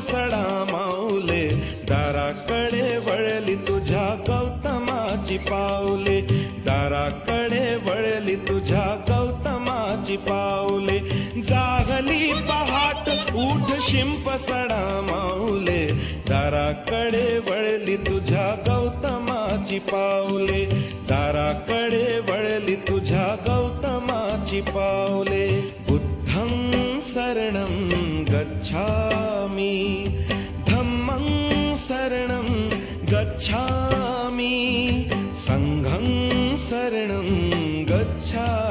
सडा माऊले, दाराकडे वळली तुझ्या गौतमाची पाऊले, दाराकडे वळली तुझ्या गौतमाची पाऊले. जागली पहाट उठ शिंप सडा माऊले, दाराकडे वळली तुझ्या गौतमाची पाऊले, दाराकडे वळली तुझ्या गौतमाची पाऊले. बुद्धं शरणं गच्छामि, धम्मं शरणं गच्छामि, संघं शरणं गच्छामि.